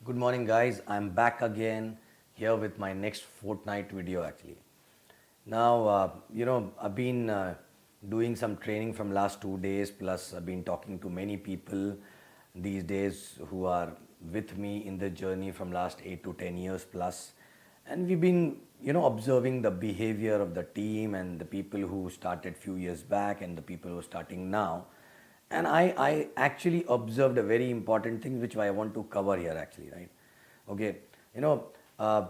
Good morning, guys. I'm back again here with my next Fortnight video actually. Now, I've been doing some training from last 2 days, plus I've been talking to many people these days who are with me in the journey from last 8 to 10 years plus. And we've been, observing the behavior of the team and the people who started few years back and the people who are starting now. And I actually observed a very important thing which I want to cover here actually, right? Okay, you know, uh,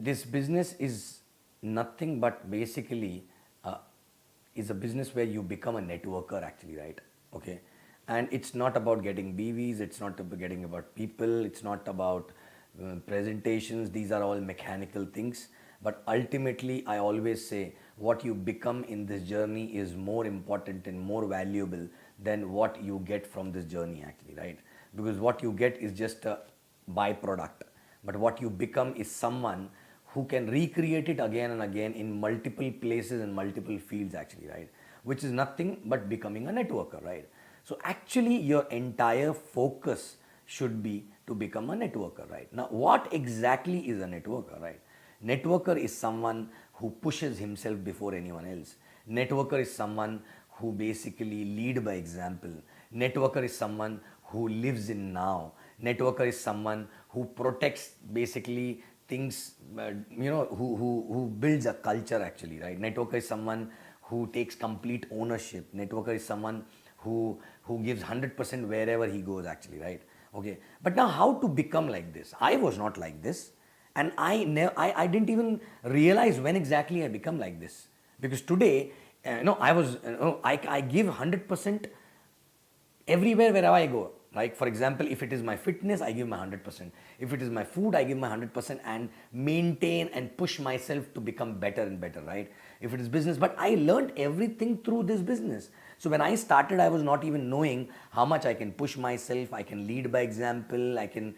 this business is nothing but basically is a business where you become a networker actually, right? Okay, and it's not about getting BVs, it's not about getting about people, it's not about presentations. These are all mechanical things, but ultimately I always say what you become in this journey is more important and more valuable than what you get from this journey actually, right? Because what you get is just a byproduct, but what you become is someone who can recreate it again and again in multiple places and multiple fields actually, right? Which is nothing but becoming a networker, right? So actually your entire focus should be to become a networker, right? Now what exactly is a networker, right? Networker is someone who pushes himself before anyone else. Networker is someone who basically lead by example. Networker is someone who lives in now. Networker is someone who protects basically things, who builds a culture actually, right? Networker is someone who takes complete ownership. Networker is someone who gives 100% wherever he goes actually, right? Okay, but now how to become like this? I was not like this, and I didn't even realize when exactly I become like this, because today, I was, I give 100% everywhere wherever I go. Like for example, if it is my fitness, I give my 100%. If it is my food, I give my 100% and maintain and push myself to become better and better, right? If it is business, but I learned everything through this business. So when I started, I was not even knowing how much I can push myself, I can lead by example, I can,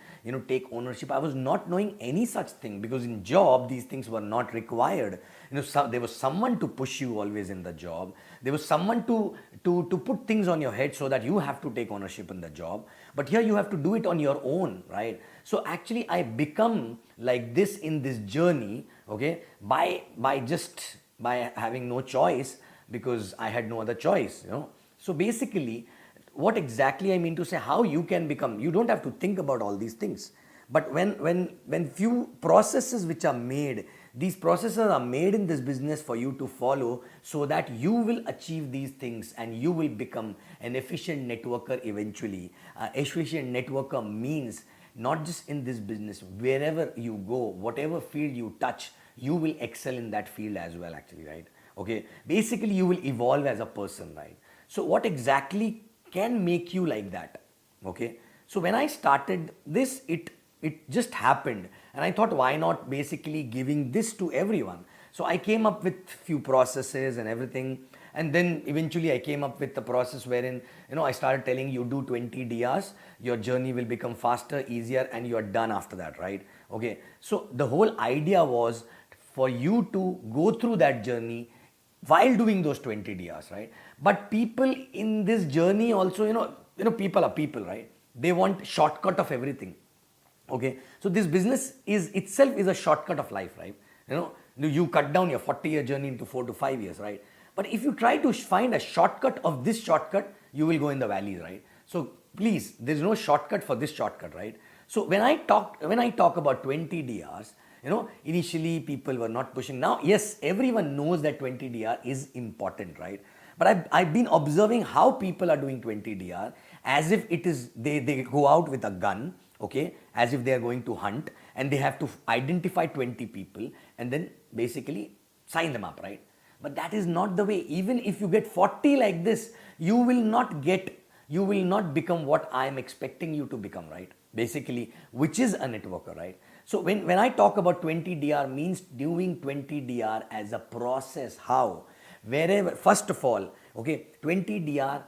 take ownership. I was not knowing any such thing, because in job these things were not required. There was someone to push you always in the job. There was someone to put things on your head so that you have to take ownership in the job. But here you have to do it on your own, right? So actually I become like this in this journey, okay, by having no choice, because I had no other choice. So basically, what exactly I mean to say, how you can become, you don't have to think about all these things. But when few processes which are made, these processes are made in this business for you to follow, so that you will achieve these things and you will become an efficient networker eventually. Efficient networker means not just in this business, wherever you go, whatever field you touch, you will excel in that field as well actually, right? Okay, basically you will evolve as a person, right? So what exactly can make you like that? Okay, so when I started this, it just happened, and I thought, why not basically giving this to everyone? So I came up with few processes and everything, and then eventually I came up with the process wherein, I started telling you, do 20 DRs, your journey will become faster, easier, and you're done after that, right? Okay, so the whole idea was for you to go through that journey while doing those 20 DRs, right? But people in this journey also, people are people, right? They want shortcut of everything. Okay, so this business is itself is a shortcut of life, right? You cut down your 40-year journey into 4 to 5 years, right? But if you try to find a shortcut of this shortcut, you will go in the valleys, right? So please, there's no shortcut for this shortcut, right? So when I talk about 20 DRs, initially people were not pushing. Now yes, everyone knows that 20 DR is important, right? But I've been observing how people are doing 20 DR as if it is, they go out with a gun, okay, as if they are going to hunt, and they have to identify 20 people and then basically sign them up, right? But that is not the way. Even if you get 40 like this, you will not become what I am expecting you to become, right? Basically, which is a networker, right? So when I talk about 20 DR, means doing 20 DR as a process. How? Wherever, first of all, okay, 20 DR,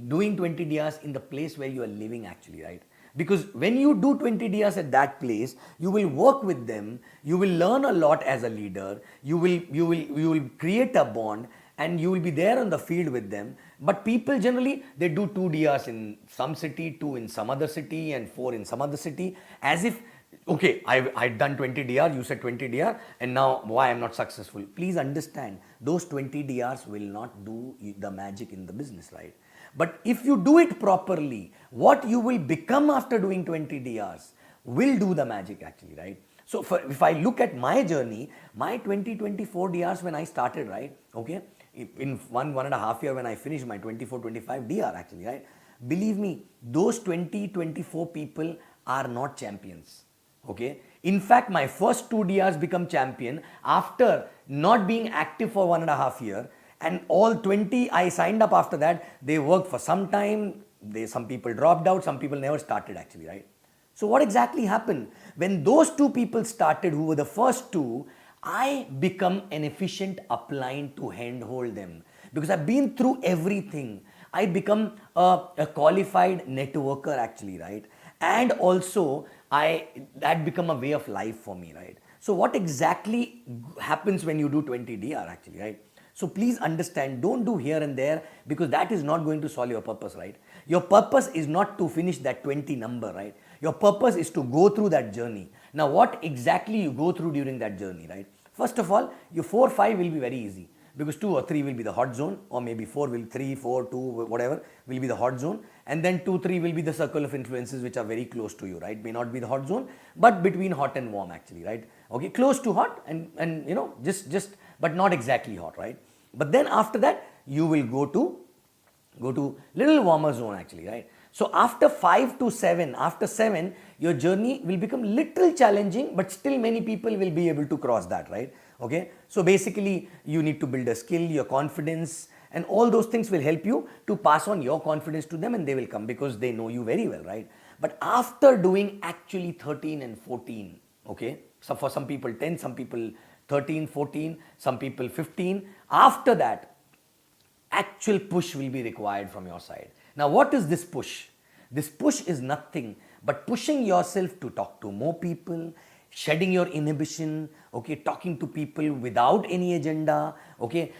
doing 20 DRs in the place where you are living actually, right? Because when you do 20 DRs at that place, you will work with them, you will learn a lot as a leader, you will create a bond, and you will be there on the field with them. But people generally, they do 2 DRs in some city, 2 in some other city, and 4 in some other city, as if, okay, I've done 20 DR, you said 20 DR, and now why I'm not successful. Please understand, those 20 DRs will not do the magic in the business, right? But if you do it properly, what you will become after doing 20 DRs will do the magic actually, right? So if I look at my journey, my 2024 DRs when I started, right? Okay, in 1.5 year when I finished my 24-25 DR actually, right? Believe me, those 20-24 people are not champions. Okay, in fact, my first 2 DRs become champion after not being active for 1.5 year, and all 20 I signed up after that, they worked for some time, some people dropped out, some people never started actually, right? So what exactly happened? When those 2 people started, who were the first 2, I become an efficient upline to handhold them, because I've been through everything. I become a qualified networker actually, right? And also that become a way of life for me, right? So what exactly happens when you do 20 DR actually, right? So please understand, don't do here and there, because that is not going to solve your purpose, right? Your purpose is not to finish that 20 number, right? Your purpose is to go through that journey. Now what exactly you go through during that journey, right? First of all, your 4, 5 will be very easy, because 2 or 3 will be the hot zone, or maybe 3, 4, 2, whatever will be the hot zone, and then 2, 3 will be the circle of influences which are very close to you, right? May not be the hot zone, but between hot and warm actually, right? Okay, close to hot and you know, just but not exactly hot, right? But then after that, you will go to little warmer zone actually, right? So after 5 to 7, after 7, your journey will become little challenging, but still many people will be able to cross that, right? Okay, so basically you need to build a skill, your confidence, and all those things will help you to pass on your confidence to them, and they will come because they know you very well, right? But after doing actually 13 and 14, okay, so for some people 10, some people 13, 14, some people 15, after that, actual push will be required from your side. Now what is this push? This push is nothing but pushing yourself to talk to more people, shedding your inhibition, okay, talking to people without any agenda, okay,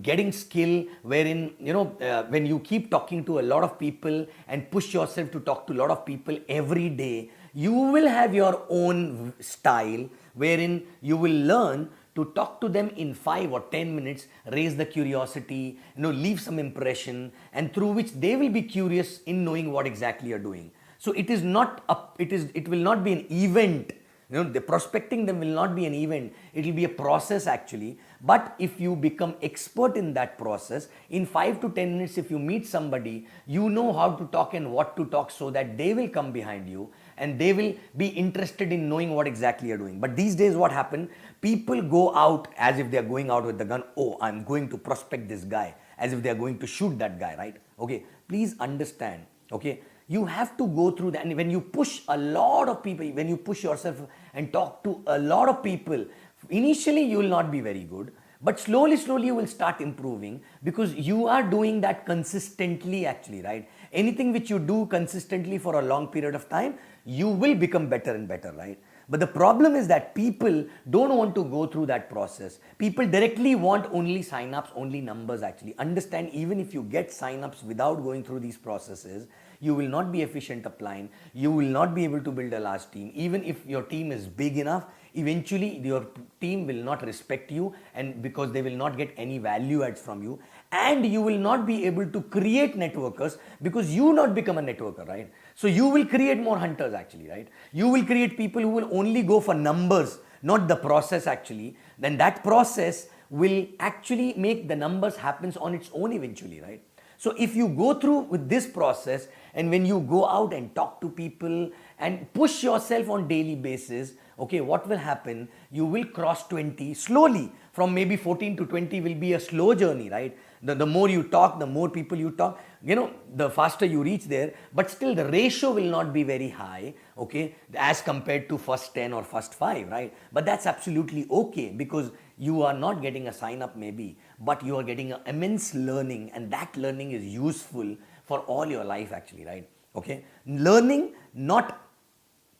getting skill wherein, you know, when you keep talking to a lot of people and push yourself to talk to a lot of people every day, you will have your own style wherein you will learn to talk to them in 5 or 10 minutes, raise the curiosity, you know, leave some impression, and through which they will be curious in knowing what exactly you're doing. So it is not it will not be an event. You know, the prospecting them will not be an event. It will be a process actually. But if you become expert in that process, in 5 to 10 minutes, if you meet somebody, you know how to talk and what to talk, so that they will come behind you and they will be interested in knowing what exactly you're doing. But these days what happened? People go out as if they are going out with the gun. Oh, I'm going to prospect this guy, as if they are going to shoot that guy, right? Okay, please understand, okay? You have to go through that. And when you push a lot of people, when you push yourself and talk to a lot of people, initially you will not be very good, but slowly you will start improving, because you are doing that consistently actually, right? Anything which you do consistently for a long period of time, you will become better and better, right? But the problem is that people don't want to go through that process. People directly want only sign-ups, only numbers actually. Understand, even if you get sign-ups without going through these processes, you will not be efficient upline. You will not be able to build a large team. Even if your team is big enough, eventually your team will not respect you, and because they will not get any value adds from you, and you will not be able to create networkers, because you not become a networker, right? So you will create more hunters actually, right? You will create people who will only go for numbers, not the process actually. Then that process will actually make the numbers happens on its own eventually, right? So if you go through with this process, and when you go out and talk to people and push yourself on daily basis, okay, what will happen? You will cross 20 slowly. From maybe 14 to 20 will be a slow journey, right? The more you talk, the more people you talk, you know, the faster you reach there, but still the ratio will not be very high, okay, as compared to first 10 or first 5, right? But that's absolutely okay, because you are not getting a sign up maybe, but you are getting an immense learning, and that learning is useful for all your life actually, right? Okay, learning not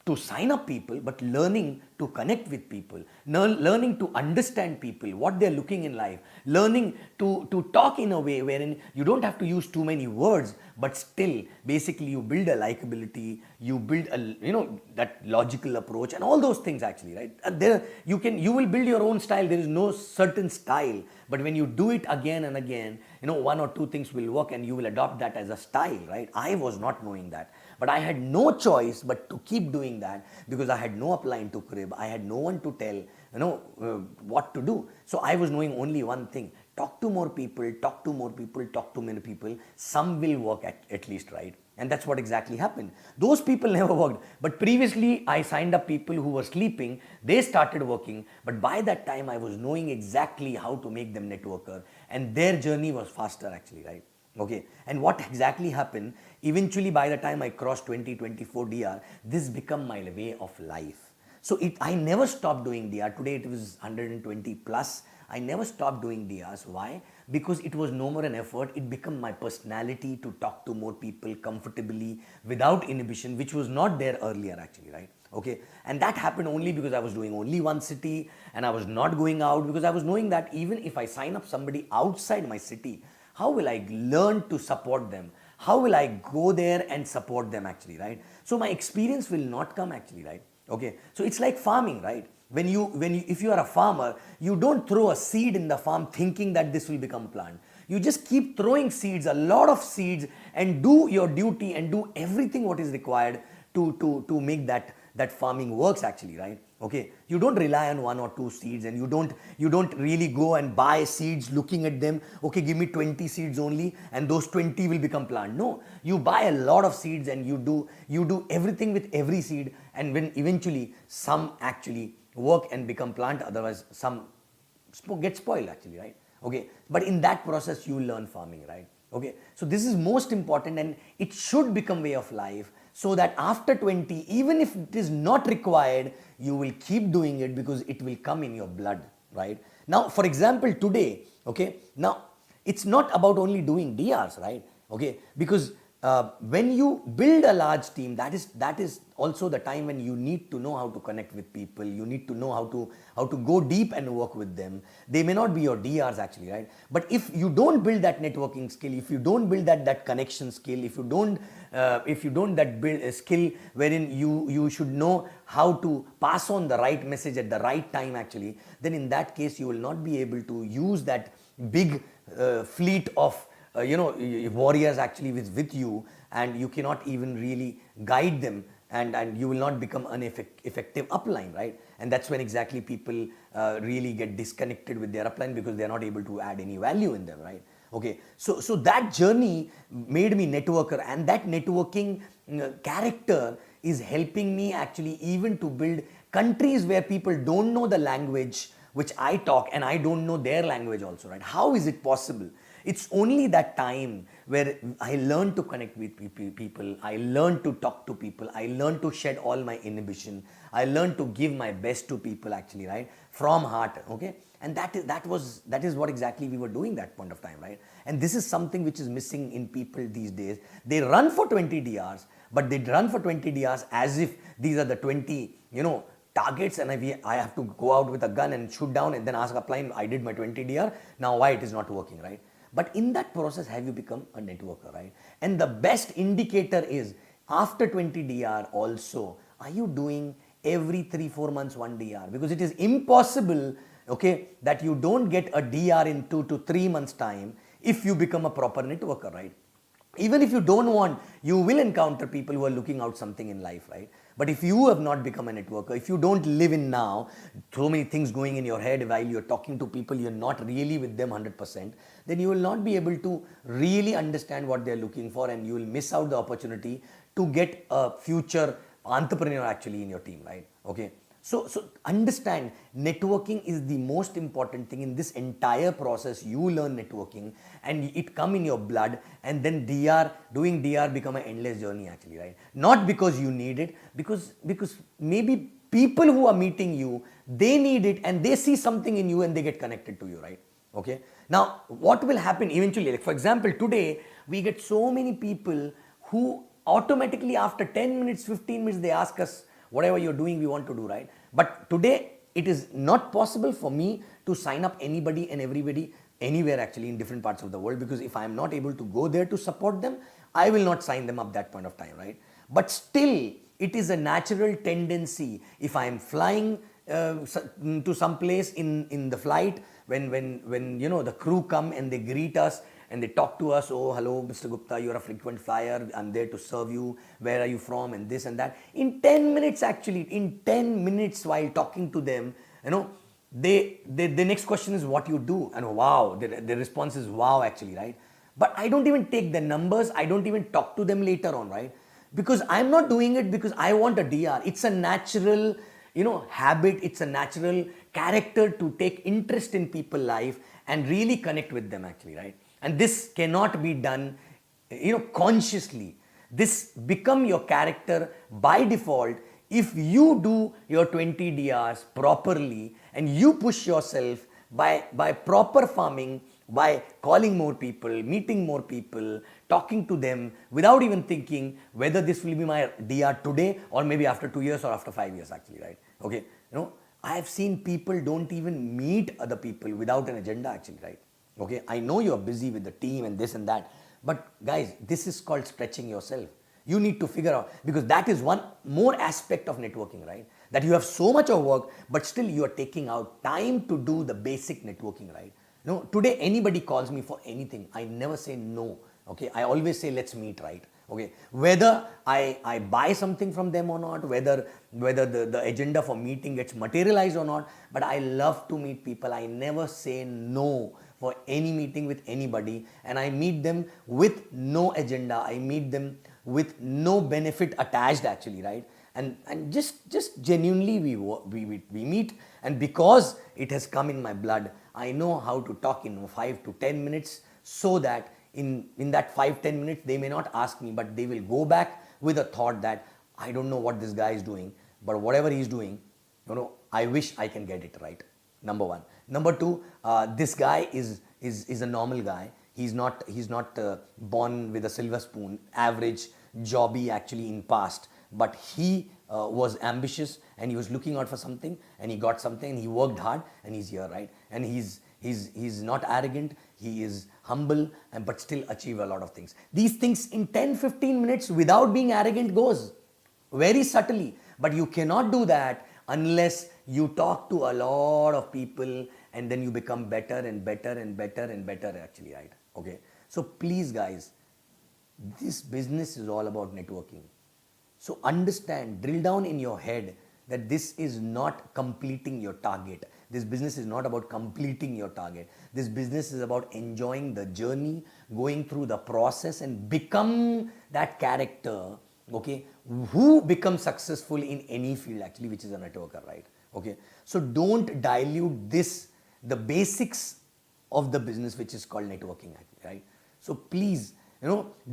to sign up people, but learning to connect with people, learning to understand people, what they're looking in life, learning to talk in a way wherein you don't have to use too many words, but still basically you build a likability, you build a, that logical approach and all those things actually, right? And there you will build your own style. There is no certain style, but when you do it again and again, one or two things will work and you will adopt that as a style, right? I was not knowing that, but I had no choice but to keep doing that because I had no upline to crib. I had no one to tell, what to do. So I was knowing only one thing: talk to more people, talk to more people, talk to many people. Some will work at least, right? And that's what exactly happened. Those people never worked. But previously, I signed up people who were sleeping. They started working. But by that time, I was knowing exactly how to make them networker. And their journey was faster actually, right? Okay. And what exactly happened? Eventually, by the time I crossed 2024 DR, this became my way of life. So I never stopped doing DR. Today, it was 120 plus. I never stopped doing DRs. Why? Because it was no more an effort. It became my personality to talk to more people comfortably without inhibition, which was not there earlier actually, right? Okay. And that happened only because I was doing only one city and I was not going out, because I was knowing that even if I sign up somebody outside my city, how will I learn to support them? How will I go there and support them actually, right? So my experience will not come actually, right? Okay. So it's like farming, right? If you are a farmer, you don't throw a seed in the farm thinking that this will become a plant. You just keep throwing seeds, a lot of seeds, and do your duty and do everything what is required to make that farming works actually, right? Okay, you don't rely on one or two seeds, and you don't really go and buy seeds looking at them. Okay, give me 20 seeds only, and those 20 will become plant. No, you buy a lot of seeds and you do everything with every seed, and when eventually some actually work and become plant, otherwise some get spoiled actually, right? Okay, but in that process you learn farming, right? Okay, so this is most important, and it should become way of life, so that after 20, even if it is not required, you will keep doing it because it will come in your blood, right? Now, for example, today, okay, now it's not about only doing DRs, right? Okay, because when you build a large team, that is also the time when you need to know how to connect with people. You need to know how to go deep and work with them. They may not be your DRs actually, right? But if you don't build that networking skill, if you don't build that connection skill, if you don't that build a skill wherein you should know how to pass on the right message at the right time actually, then in that case you will not be able to use that big fleet of warriors actually with you, and you cannot even really guide them, and you will not become an effective upline, right? And that's when exactly people really get disconnected with their upline because they are not able to add any value in them, right? Okay, so that journey made me networker, and that networking character is helping me actually even to build countries where people don't know the language which I talk, and I don't know their language also, right? How is it possible? It's only that time where I learned to connect with people, I learned to talk to people, I learned to shed all my inhibition, I learned to give my best to people actually, right? From heart, okay? And that is what exactly we were doing that point of time, right? And this is something which is missing in people these days. They run for 20 DRs, but they run for 20 DRs as if these are the 20, targets, and I have to go out with a gun and shoot down and then ask upline, I did my 20 DR, now why it is not working, right? But in that process, have you become a networker, right? And the best indicator is after 20 DR also, are you doing every 3-4 months 1 DR? Because it is impossible, okay, that you don't get a DR in 2 to 3 months time if you become a proper networker, right? Even if you don't want, you will encounter people who are looking out something in life, right? But if you have not become a networker, if you don't live in now, so many things going in your head while you're talking to people, you're not really with them 100%, then you will not be able to really understand what they're looking for, and you will miss out the opportunity to get a future entrepreneur actually in your team, right? Okay. So understand, networking is the most important thing in this entire process. You learn networking and it come in your blood, and then doing DR become an endless journey actually, right? Not because you need it, because maybe people who are meeting you, they need it and they see something in you and they get connected to you, right? Okay. Now, what will happen eventually? Like for example, today we get so many people who automatically after 10 minutes, 15 minutes, they ask us, whatever you're doing, we want to do, right? But today, it is not possible for me to sign up anybody and everybody anywhere actually in different parts of the world, because if I am not able to go there to support them, I will not sign them up that point of time, right? But still, it is a natural tendency. If I am flying to some place in the flight, when the crew come and they greet us and they talk to us, oh hello Mr. Gupta, you're a frequent flyer, I'm there to serve you, where are you from, and this and that. In 10 minutes actually, in 10 minutes while talking to them, the next question is what you do, and wow, the response is wow actually, right? But I don't even take the numbers, I don't even talk to them later on, right? Because I'm not doing it because I want a DR. It's a natural habit, it's a natural character to take interest in people's life and really connect with them actually, right? And this cannot be done consciously. This become your character by default if you do your 20 DRs properly and you push yourself by proper farming, by calling more people, meeting more people, talking to them without even thinking whether this will be my DR today or maybe after 2 years or after 5 years actually, right? Okay, I have seen people don't even meet other people without an agenda actually, right? Okay, I know you're busy with the team and this and that, but guys, this is called stretching yourself. You need to figure out, because that is one more aspect of networking, right? That you have so much of work, but still you are taking out time to do the basic networking, right? Today anybody calls me for anything, I never say no. Okay, I always say let's meet, right? Okay, whether I buy something from them or not, whether the agenda for meeting gets materialized or not, but I love to meet people. I never say no for any meeting with anybody, and I meet them with no agenda. I meet them with no benefit attached actually, right? And just genuinely we meet, and because it has come in my blood, I know how to talk in 5 to 10 minutes, so that in that 5-10 minutes they may not ask me, but they will go back with a thought that I don't know what this guy is doing, but whatever he's doing, I wish I can get it right. Number one. Number two, this guy is a normal guy. He's not born with a silver spoon, average jobby actually in past, but he was ambitious and he was looking out for something and he got something and he worked hard and he's here, right? And he's not arrogant, he is humble, but still achieve a lot of things. These things in 10-15 minutes without being arrogant goes very subtly, but you cannot do that unless you talk to a lot of people and then you become better and better and better and better actually, right? Okay, so please guys, this business is all about networking. So understand, drill down in your head that this is not completing your target. This business is not about completing your target. This business is about enjoying the journey, going through the process and become that character, okay, who becomes successful in any field actually, which is a networker, right? Okay, so don't dilute this, the basics of the business, which is called networking actually, right? So please,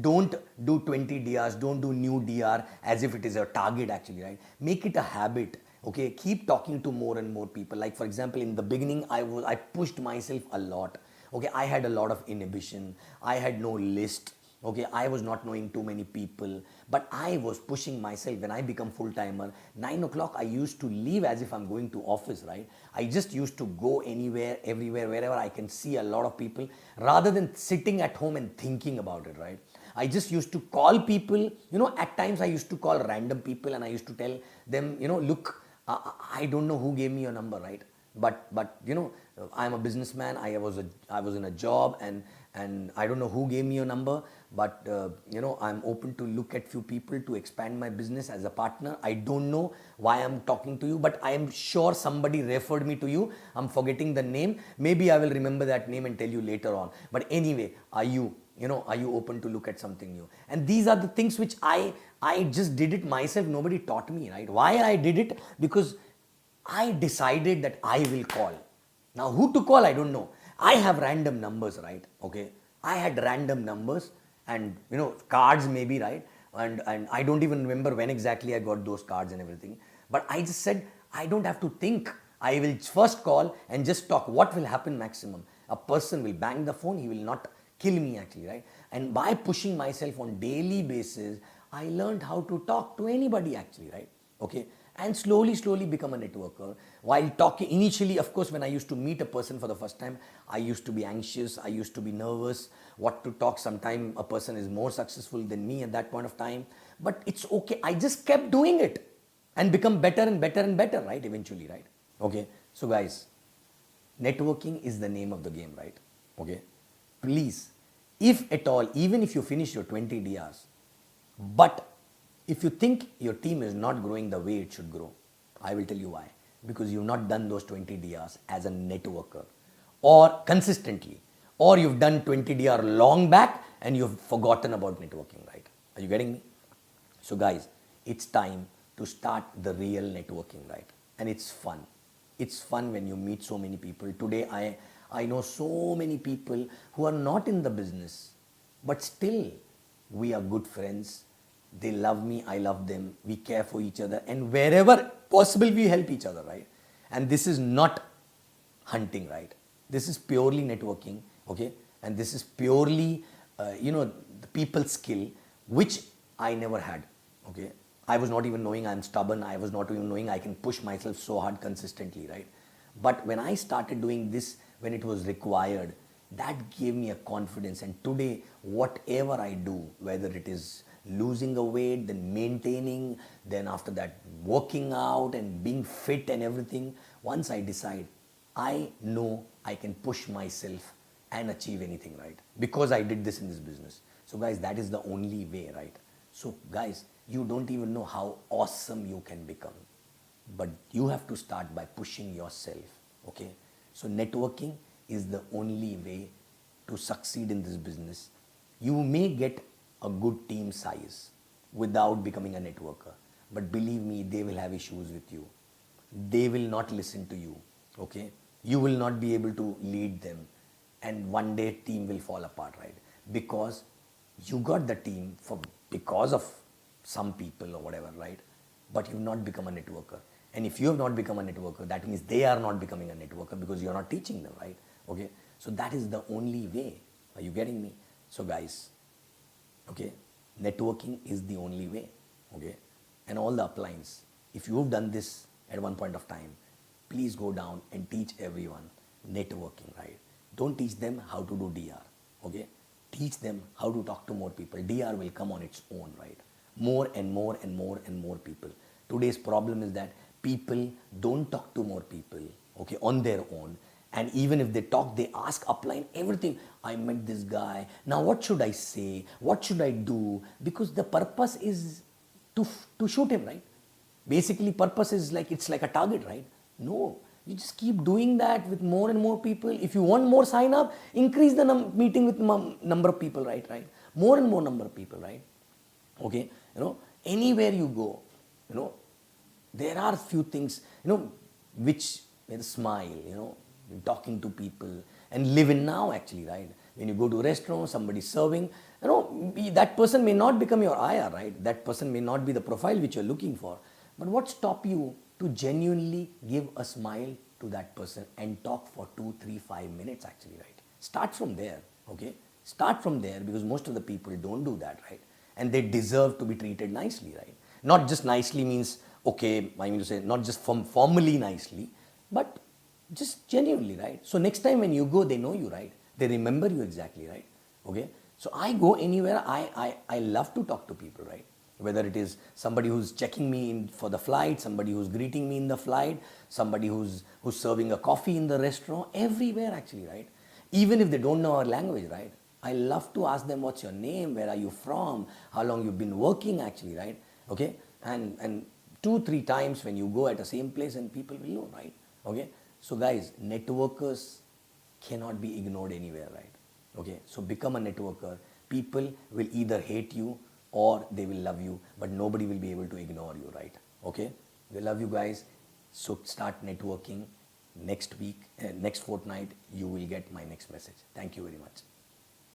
don't do 20 DRs, don't do new DR as if it is a target actually, right? Make it a habit. Okay, keep talking to more and more people. Like for example, in the beginning, I pushed myself a lot. Okay, I had a lot of inhibition. I had no list. Okay, I was not knowing too many people, but I was pushing myself. When I become full-timer, 9 o'clock, I used to leave as if I'm going to office, right? I just used to go anywhere, everywhere, wherever I can see a lot of people, rather than sitting at home and thinking about it, right? I just used to call people, at times I used to call random people and I used to tell them, look, I don't know who gave me your number, right? But I'm a businessman. I was in a job, and I don't know who gave me your number, but I'm open to look at few people to expand my business as a partner. I don't know why I'm talking to you, but I am sure somebody referred me to you. I'm forgetting the name. Maybe I will remember that name and tell you later on. But anyway, are you open to look at something new? And these are the things which I just did it myself. Nobody taught me, right? Why I did it? Because I decided that I will call. Now who to call, I don't know. I have random numbers, right? Okay, I had random numbers and cards maybe, right? And I don't even remember when exactly I got those cards and everything. But I just said, I don't have to think. I will first call and just talk. What will happen maximum? A person will bang the phone, he will not kill me actually, right? And by pushing myself on daily basis, I learned how to talk to anybody actually, right? Okay, and slowly become a networker. While talking initially, of course, when I used to meet a person for the first time, I used to be anxious, I used to be nervous what to talk. Sometime a person is more successful than me at that point of time, but it's okay. I just kept doing it and become better and better and better, right? Eventually, right? Okay, so guys, networking is the name of the game, right? Okay, please, if at all, even if you finish your 20 DRs, but if you think your team is not growing the way it should grow, I will tell you why. Because you've not done those 20 DRs as a networker or consistently, or you've done 20 DR long back and you've forgotten about networking, right? Are you getting me? So, guys, it's time to start the real networking, right? And it's fun. It's fun when you meet so many people. Today, I know so many people who are not in the business, but still we are good friends. They love me, I love them. We care for each other, and wherever possible, we help each other, right? And this is not hunting, right? This is purely networking, okay? And this is purely, the people skill, which I never had, okay? I was not even knowing I'm stubborn. I was not even knowing I can push myself so hard consistently, right? But when I started doing this, when it was required, that gave me a confidence. And today, whatever I do, whether it is losing a weight, then maintaining, then after that working out and being fit and everything, once I decide, I know I can push myself and achieve anything, right? Because I did this in this business. So guys, that is the only way, right? So guys, you don't even know how awesome you can become, but you have to start by pushing yourself, okay? So networking is the only way to succeed in this business. You may get a good team size without becoming a networker, but believe me, they will have issues with you. They will not listen to you, okay? You will not be able to lead them, and one day team will fall apart, right? Because you got the team because of some people or whatever, right? But you've not become a networker. And if you have not become a networker, that means they are not becoming a networker because you're not teaching them, right? Okay, so that is the only way. Are you getting me? So guys, okay, networking is the only way, okay? And all the uplines, if you've done this at one point of time, please go down and teach everyone networking, right? Don't teach them how to do DR, okay? Teach them how to talk to more people. DR will come on its own, right? More and more and more and more people. Today's problem is that people don't talk to more people, okay, on their own. And even if they talk, they ask upline everything. I met this guy. Now what should I say? What should I do? Because the purpose is to shoot him, right? Basically, purpose is like, it's like a target, right? No, you just keep doing that with more and more people. If you want more sign up, increase the meeting with number of people, right? More and more number of people, right? Okay, anywhere you go, there are few things, which with a smile, talking to people and live in now actually, right? When you go to a restaurant, somebody serving, that person may not become your IR, right? That person may not be the profile which you're looking for. But what stop you to genuinely give a smile to that person and talk for 2, 3, 5 minutes actually, right? Start from there, okay? Start from there, because most of the people don't do that, right? And they deserve to be treated nicely, right? Not just nicely means, okay, I mean to say, not just formally nicely, but just genuinely, right? So next time when you go, they know you, right? They remember you exactly, right? Okay? So I go anywhere, I love to talk to people, right? Whether it is somebody who's checking me in for the flight, somebody who's greeting me in the flight, somebody who's serving a coffee in the restaurant, everywhere actually, right? Even if they don't know our language, right? I love to ask them, what's your name? Where are you from? How long you've been working actually, right? Okay? And 2, 3 times when you go at the same place and people will know, right? Okay? So guys, networkers cannot be ignored anywhere, right? Okay? So become a networker. People will either hate you or they will love you, but nobody will be able to ignore you, right? Okay? We love you guys. So start networking. Next week, next fortnight, you will get my next message. Thank you very much.